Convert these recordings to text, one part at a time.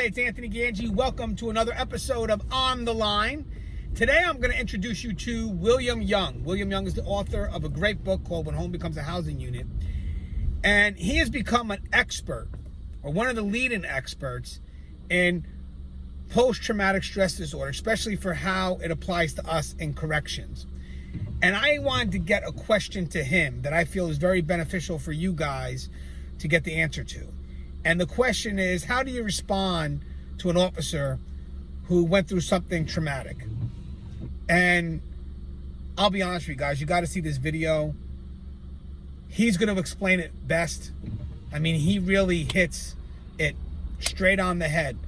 it's Anthony Gangi. Welcome to another episode of On the Line. Today I'm going to introduce you to William Young. William Young is the author of a great book called When Home Becomes a Housing Unit. And he has become an expert, or one of the leading experts, in post-traumatic stress disorder, especially for how it applies to us in corrections. And I wanted to get a question to him that I feel is very beneficial for you guys to get the answer to. And the question is, how do you respond to an officer who went through something traumatic? And I'll be honest with you guys, you got to see this video. He's going to explain it best. I mean, he really hits it straight on the head.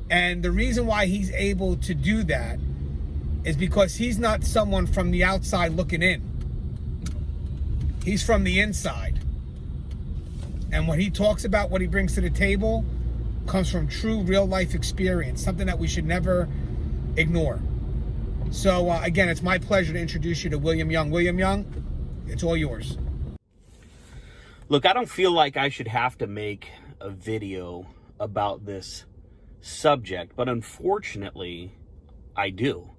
And the reason why he's able to do that is because he's not someone from the outside looking in. He's from the inside. And what he talks about, what he brings to the table, comes from true real life experience, something that we should never ignore. So again, it's my pleasure to introduce you to William Young. William Young, it's all yours. Look, I don't feel like I should have to make a video about this subject, but unfortunately, I do.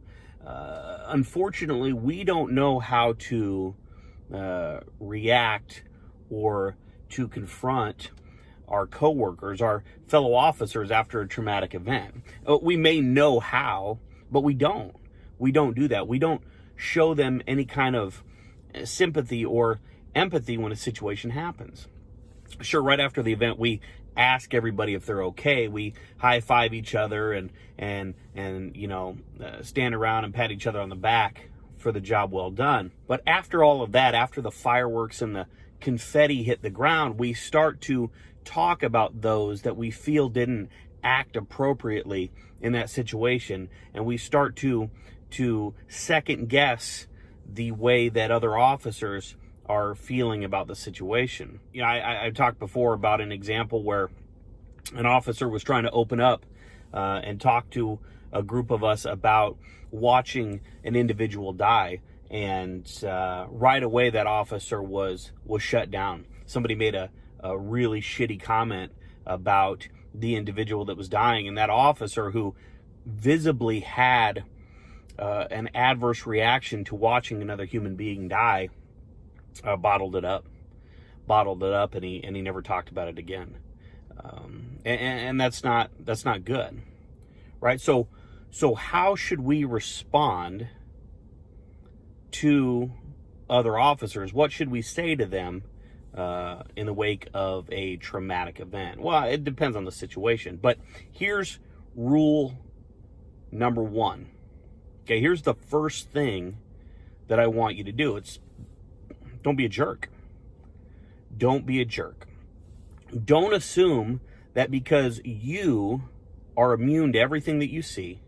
Unfortunately, we don't know how to react or to confront our coworkers, our fellow officers after a traumatic event. We may know how, but we don't. We don't do that. We don't show them any kind of sympathy or empathy when a situation happens. Sure, right after the event, we ask everybody if they're okay. We high-five each other and you know, stand around and pat each other on the back for the job well done. But after all of that, after the fireworks and the confetti hit the ground, we start to talk about those that we feel didn't act appropriately in that situation, and we start to second guess the way that other officers are feeling about the situation. You know, I talked before about an example where an officer was trying to open up and talk to a group of us about watching an individual die, and right away that officer was shut down. Somebody made a really shitty comment about the individual that was dying, and that officer, who visibly had an adverse reaction to watching another human being die, bottled it up, and he never talked about it again. And that's not good, right? So how should we respond to other officers? What should we say to them in the wake of a traumatic event? Well, it depends on the situation, but here's rule number one. Okay, here's the first thing that I want you to do. It's don't be a jerk. Don't be a jerk. Don't assume that because you are immune to everything that you see,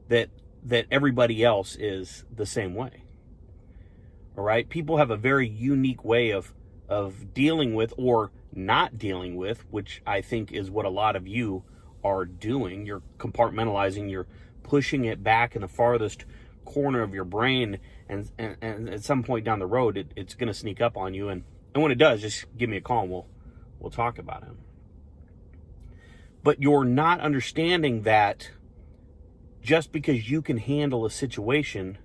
that everybody else is the same way. All right? People have a very unique way of dealing with or not dealing with, which I think is what a lot of you are doing. You're compartmentalizing, you're pushing it back in the farthest corner of your brain, and at some point down the road, it's going to sneak up on you. And when it does, just give me a call and we'll talk about it. But you're not understanding that just because you can handle a situation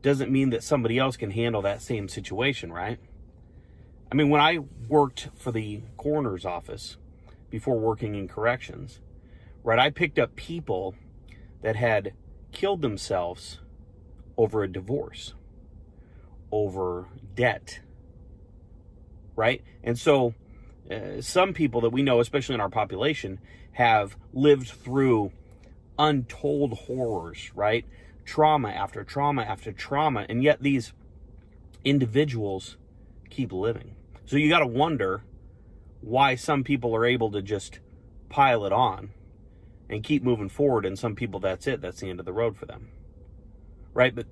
doesn't mean that somebody else can handle that same situation, right? I mean, when I worked for the coroner's office before working in corrections, right, I picked up people that had killed themselves over a divorce, over debt, right? And so some people that we know, especially in our population, have lived through untold horrors, right? Trauma after trauma after trauma, and yet these individuals keep living. So you got to wonder why some people are able to just pile it on and keep moving forward, and some people, that's it, that's the end of the road for them, right? But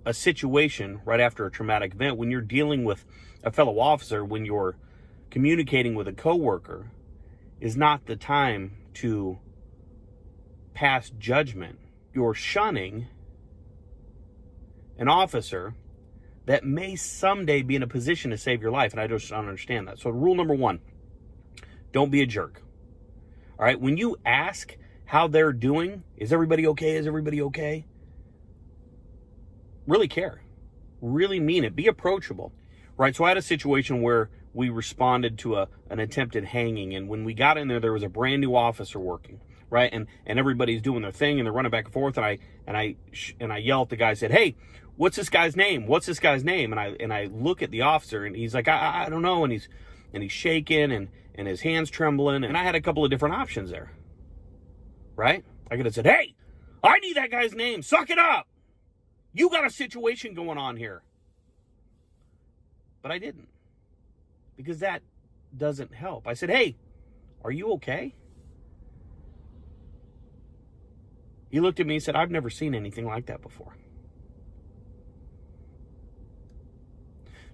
a situation right after a traumatic event, when you're dealing with a fellow officer, when you're communicating with a coworker, is not the time to pass judgment. You're shunning an officer that may someday be in a position to save your life, and I just don't understand that. So rule number one, don't be a jerk. All right, when you ask how they're doing, is everybody okay? Is everybody okay? Really care. Really mean it. Be approachable. Right? So I had a situation where we responded to an attempted hanging, and when we got in there was a brand new officer working, right? And everybody's doing their thing, and they're running back and forth, and I yell at the guy, said, "Hey, what's this guy's name? What's this guy's name?" And I look at the officer, and he's like, I don't know, and he's shaking, and his hands trembling, and I had a couple of different options there, right? I could have said, "Hey, I need that guy's name. Suck it up. You got a situation going on here." But I didn't, because that doesn't help. I said, "Hey, are you okay?" He looked at me and said, "I've never seen anything like that before."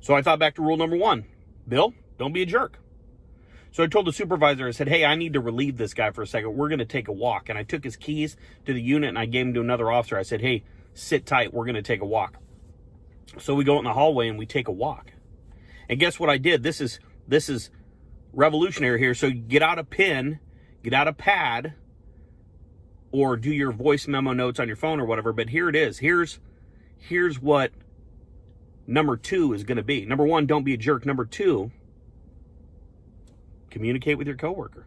So I thought back to rule number 1. Bill, don't be a jerk. So I told the supervisor, I said, "Hey, I need to relieve this guy for a second. We're going to take a walk." And I took his keys to the unit and I gave them to another officer. I said, "Hey, sit tight. We're going to take a walk." So we go in the hallway and we take a walk. And guess what I did? This is revolutionary here. So get out a pen, get out a pad, or do your voice memo notes on your phone or whatever. But here it is. Here's what number 2 is going to be. Number 1, don't be a jerk. Number 2, communicate with your coworker.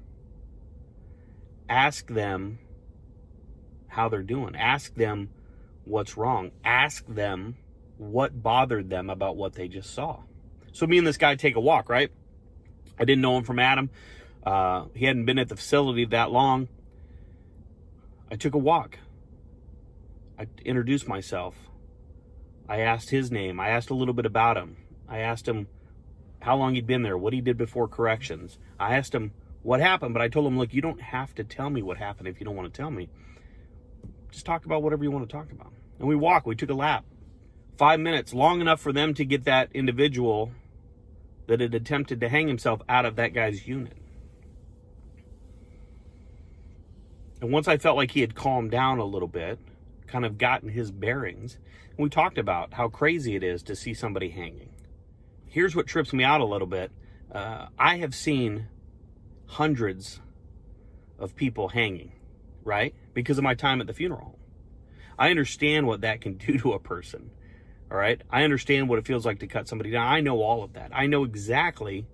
Ask them how they're doing. Ask them what's wrong. Ask them what bothered them about what they just saw. So me and this guy take a walk, right? I didn't know him from Adam. He hadn't been at the facility that long. I took a walk. I introduced myself. I asked his name. I asked a little bit about him. I asked him how long he'd been there, what he did before corrections. I asked him what happened, but I told him, "Look, you don't have to tell me what happened if you don't want to tell me. Just talk about whatever you want to talk about." And we walked. We took a lap. 5 minutes, long enough for them to get that individual that had attempted to hang himself out of that guy's unit. And once I felt like he had calmed down a little bit, kind of gotten his bearings, we talked about how crazy it is to see somebody hanging. Here's what trips me out a little bit. I have seen hundreds of people hanging, right? Because of my time at the funeral home. I understand what that can do to a person. All right. I understand what it feels like to cut somebody down. I know all of that. I know exactly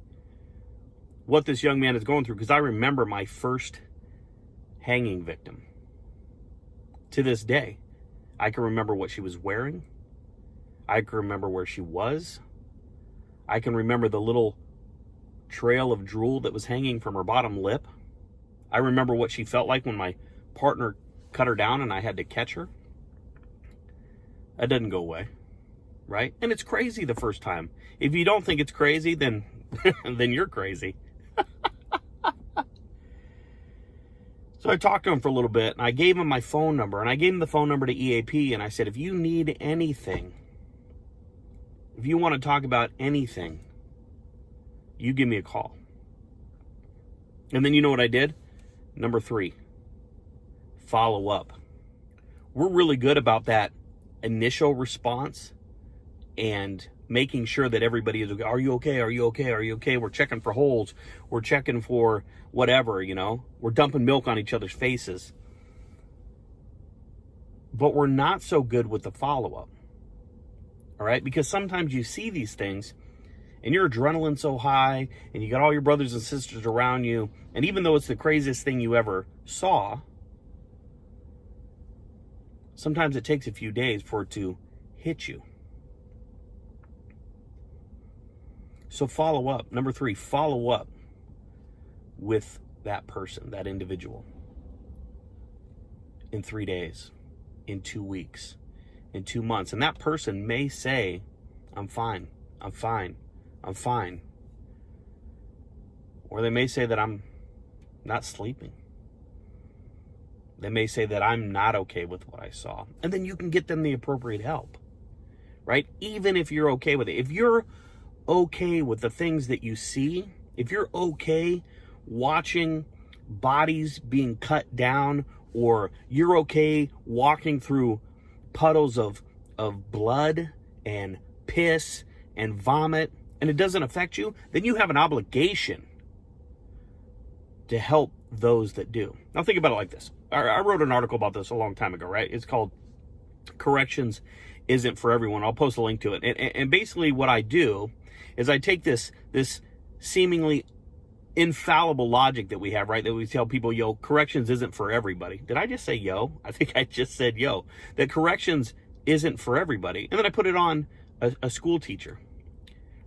what this young man is going through because I remember my first hanging victim. To this day, I can remember what she was wearing. I can remember where she was. I can remember the little trail of drool that was hanging from her bottom lip. I remember what she felt like when my partner cut her down and I had to catch her. That doesn't go away. Right? And it's crazy the first time. If you don't think it's crazy, then then you're crazy. So I talked to him for a little bit, and I gave him my phone number, and I gave him the phone number to EAP, and I said, if you need anything, if you want to talk about anything, you give me a call. And then you know what I did? Number 3, follow up. We're really good about that initial response and making sure that everybody is okay. Are you okay? Are you okay? Are you okay? We're checking for holes. We're checking for whatever, We're dumping milk on each other's faces. But we're not so good with the follow-up. All right? Because sometimes you see these things and your adrenaline's so high and you got all your brothers and sisters around you. And even though it's the craziest thing you ever saw, sometimes it takes a few days for it to hit you. So follow up. Number 3, follow up with that person, that individual, in 3 days, in 2 weeks, in 2 months. And that person may say, I'm fine, I'm fine, I'm fine. Or they may say that I'm not sleeping. They may say that I'm not okay with what I saw. And then you can get them the appropriate help, right? Even if you're okay with it. If you're okay with the things that you see, if you're okay watching bodies being cut down, or you're okay walking through puddles of blood and piss and vomit, and it doesn't affect you, then you have an obligation to help those that do. Now think about it like this. I wrote an article about this a long time ago, right? It's called Corrections Isn't for Everyone. I'll post a link to it. And basically what I do is I take this seemingly infallible logic that we have, right? That we tell people, yo, corrections isn't for everybody. Did I just say yo? I think I just said yo. That corrections isn't for everybody. And then I put it on a school teacher,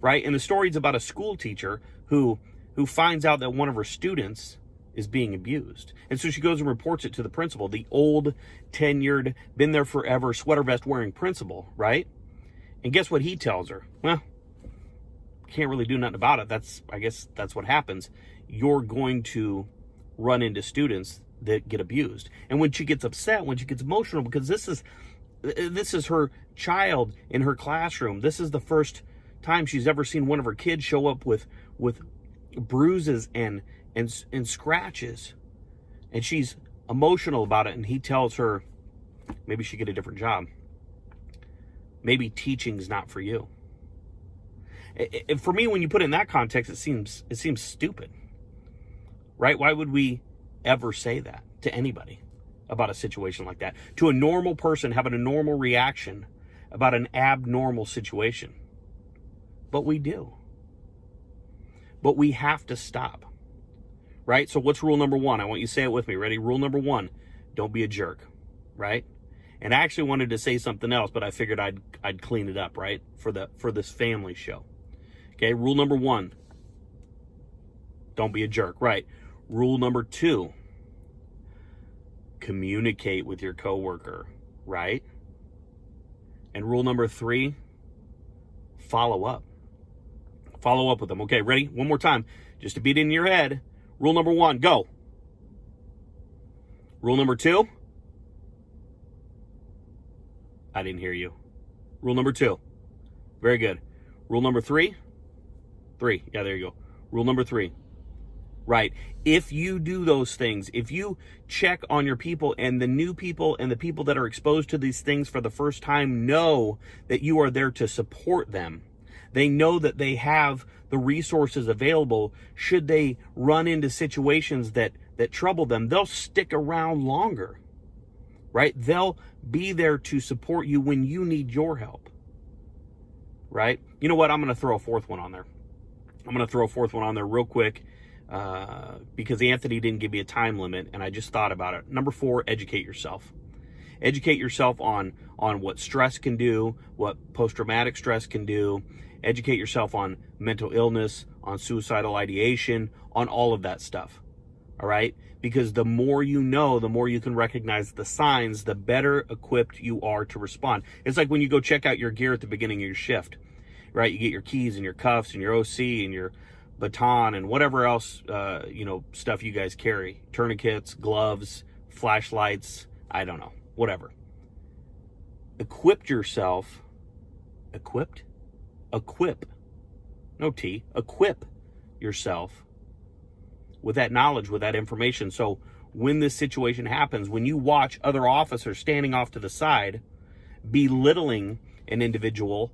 right? And the story's about a school teacher who finds out that one of her students is being abused. And so she goes and reports it to the principal, the old, tenured, been there forever, sweater vest wearing principal, right? And guess what he tells her? Well, can't really do nothing about it. I guess that's what happens. You're going to run into students that get abused. And when she gets upset, when she gets emotional, because this is her child in her classroom. This is the first time she's ever seen one of her kids show up with bruises and scratches. And she's emotional about it. And he tells her, maybe she get a different job. Maybe teaching's not for you. For me, when you put it in that context, it seems stupid, right? Why would we ever say that to anybody about a situation like that? To a normal person having a normal reaction about an abnormal situation. But we do. But we have to stop, right? So what's rule number one? I want you to say it with me. Ready? Rule number one, don't be a jerk, right? And I actually wanted to say something else, but I figured I'd clean it up, right? For this family show. Okay, rule number one, don't be a jerk, right? Rule number two, communicate with your coworker, right? And rule number three, follow up. Follow up with them. Okay, ready? One more time, just to beat it in your head. Rule number one, go. Rule number two, I didn't hear you. Rule number two, very good. Rule number three, yeah, there you go. Rule number three, right? If you do those things, if you check on your people, and the new people and the people that are exposed to these things for the first time know that you are there to support them. They know that they have the resources available should they run into situations that trouble them. They'll stick around longer, right? They'll be there to support you when you need your help, right? You know what? I'm going to throw a fourth one on there. Real quick because Anthony didn't give me a time limit, and I just thought about it. Number 4, educate yourself. Educate yourself on what stress can do, what post-traumatic stress can do. Educate yourself on mental illness, on suicidal ideation, on all of that stuff. All right? Because the more you know, the more you can recognize the signs, the better equipped you are to respond. It's like when you go check out your gear at the beginning of your shift, right? You get your keys and your cuffs and your OC and your baton and whatever else, stuff you guys carry. Tourniquets, gloves, flashlights, I don't know, whatever. Equip yourself. Equip yourself with that knowledge, with that information. So when this situation happens, when you watch other officers standing off to the side, belittling an individual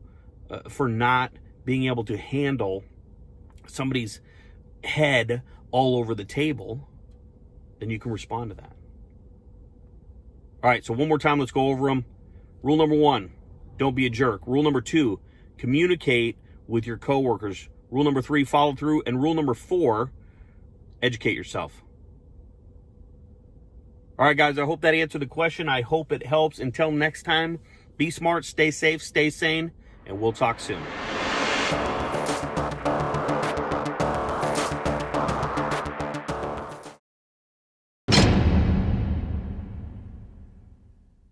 for not being able to handle somebody's head all over the table, then you can respond to that. All right, so one more time, let's go over them. Rule number 1, don't be a jerk. Rule number 2, communicate with your coworkers. Rule number 3, follow through. And rule number 4, educate yourself. All right, guys, I hope that answered the question. I hope it helps. Until next time, be smart, stay safe, stay sane, and we'll talk soon.